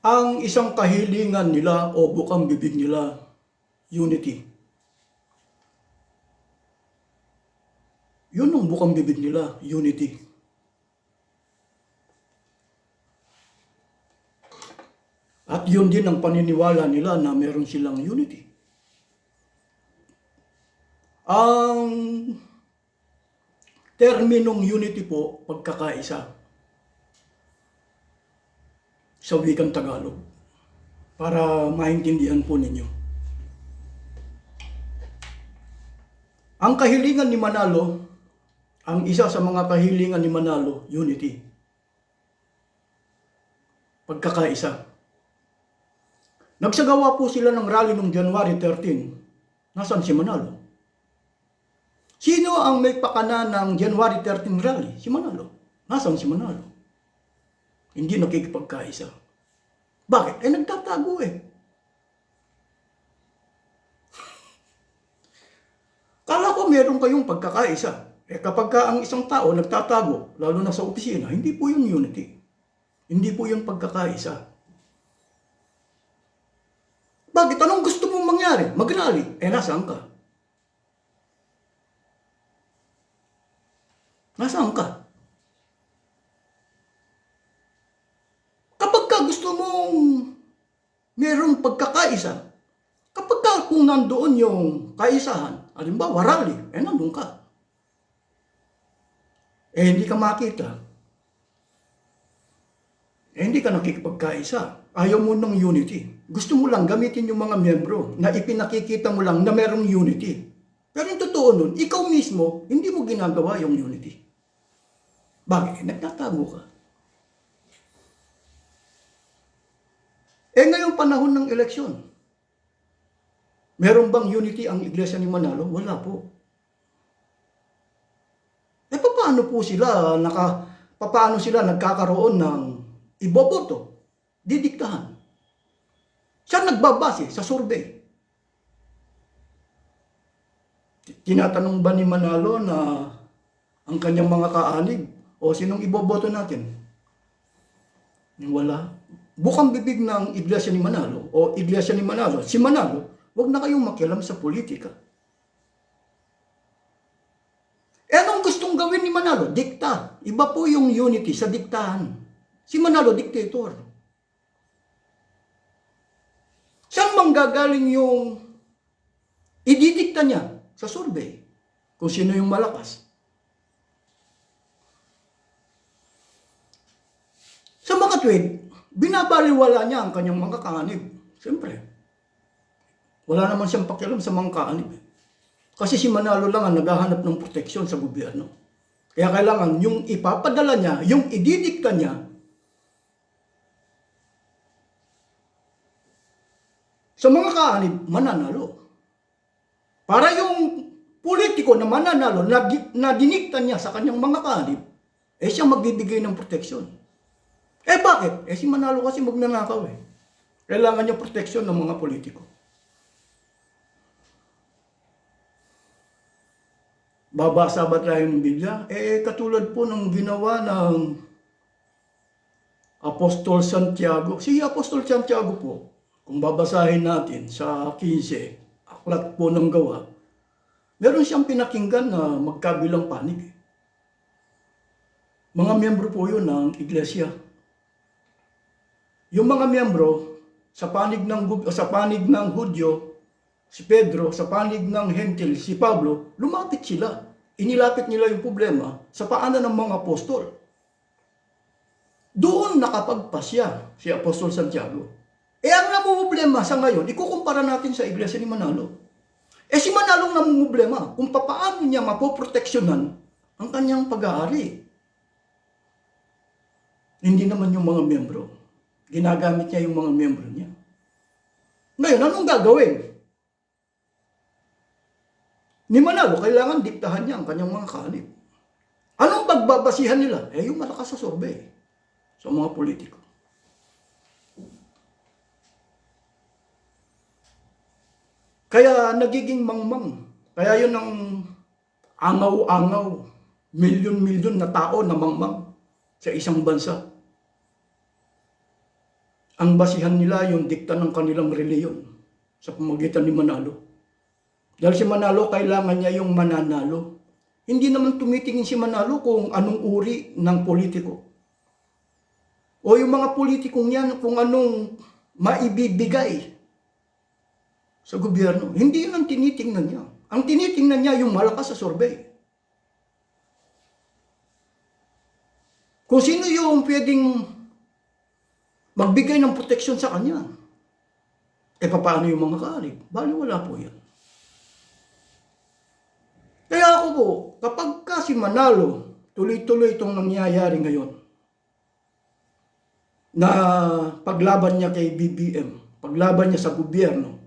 Ang isang kahilingan nila o bukang bibig nila, unity. Yun ang bukang bibig nila, unity. At yun din ang paniniwala nila na meron silang unity. Ang terminong unity po, pagkakaisa sa wikang Tagalog, para maintindihan po ninyo. Ang kahilingan ni Manalo, ang isa sa mga kahilingan ni Manalo, unity. Pagkakaisa. Nagsagawa po sila ng rally noong January 13. Nasaan si Manalo? Sino ang may pakana ng January 13 rally? Si Manalo. Nasaan si Manalo? Hindi nakikipagkaisa. Bakit? Nagtatago eh. Kala ko meron kayong pagkakaisa. Kapag ang isang tao nagtatago, lalo na sa opisina, hindi po yung unity. Hindi po yung pagkakaisa. Bakit? Anong gusto mong mangyari? Mag-rally. Nasaan ka? Nasaan ka? Kapag ka gusto mong merong pagkakaisa, kapag ka kung nandoon yung kaisahan, halimbawa rally, nandun ka. Hindi ka makita. Hindi ka nakikipagkaisa. Ayaw mo ng unity. Gusto mo lang gamitin yung mga miyembro na ipinakikita mo lang na merong unity. Pero yung totoo nun, ikaw mismo, hindi mo ginagawa yung unity. Bakit? Nagtatago ka. Ngayong panahon ng eleksyon, meron bang unity ang Iglesia ni Manalo? Wala po. Paano sila nagkakaroon ng iboboto? Didiktahan. Siya nagbabase sa survey. Tinatanong ba ni Manalo na ang kanyang mga kaanib o sinong iboboto natin? Wala. Bukang bibig ng Iglesia ni Manalo o Iglesia ni Manalo, si Manalo, huwag na kayong makialam sa politika. Anong gustong gawin ni Manalo? Dikta. Iba po yung unity sa diktahan. Si Manalo, dictator. Saan manggagaling yung ididikta niya sa survey? Kung sino yung malakas. Sa mga tweet, binabaliwala niya ang kanyang mga kaanib. Siyempre. Wala naman siyang pakialam sa mga kaanib. Kasi si Manalo lang ang naghahanap ng proteksyon sa gobyerno. Kaya kailangan yung ipapadala niya, yung ididikta niya, sa mga kaanib, mananalo. Para yung politiko na mananalo, na dinikta niya sa kanyang mga kaanib, siya magbibigay ng proteksyon. Bakit? Si Manalo kasi magnanakaw eh. Kailangan niya proteksyon ng mga politiko. Babasa ba tayo ng Biblia? Katulad po ng ginawa ng Apostol Santiago. Si Apostol Santiago po, kung babasahin natin sa 15, aklat po ng gawa, meron siyang pinakinggan na magkabilang panig. Mga miyembro po yun ng iglesia. Yung mga miyembro, sa panig ng Hudyo, si Pedro, sa panig ng Hentil, si Pablo, lumapit sila. Inilapit nila yung problema sa paanan ng mga apostol. Doon nakapagpasya si Apostol Santiago. Ang namumblema sa ngayon, ikukumpara natin sa Iglesia ni Manalo. Si Manalong namumblema kung paano niya mapoproteksyonan ang kanyang pag-aari. Hindi naman yung mga miyembro. Ginagamit niya yung mga miyembro niya. Ngayon, anong gagawin? Ni Manalo, kailangan diktahan niya ang kanyang mga kaanib. Anong pagbabasihan nila? Yung malakas sa survey sa mga politiko. Kaya nagiging mangmang. Kaya yun ang angaw-angaw, milyon-milyon na tao na mangmang sa isang bansa. ang basihan nila yung dikta ng kanilang reliyon sa pamamagitan ni Manalo. Dahil si Manalo, kailangan niya yung mananalo. Hindi naman tumitingin si Manalo kung anong uri ng politiko. O yung mga politikong yan kung anong maibibigay sa gobyerno. Hindi yun ang tinitingnan niya. Ang tinitingnan niya yung malakas sa survey. Kung sino yung pwedeng magbigay ng proteksyon sa kanya. Paano yung mga kaanib? Bali wala po yan. Kaya ako po, kapag si Manalo, tuloy-tuloy itong nangyayari ngayon, na paglaban niya kay BBM, paglaban niya sa gobyerno,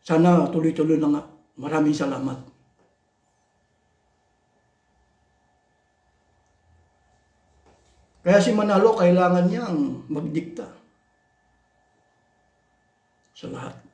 sana tuloy-tuloy na nga. Maraming salamat. Kaya si Manalo, kailangan niyang magdikta sa lahat.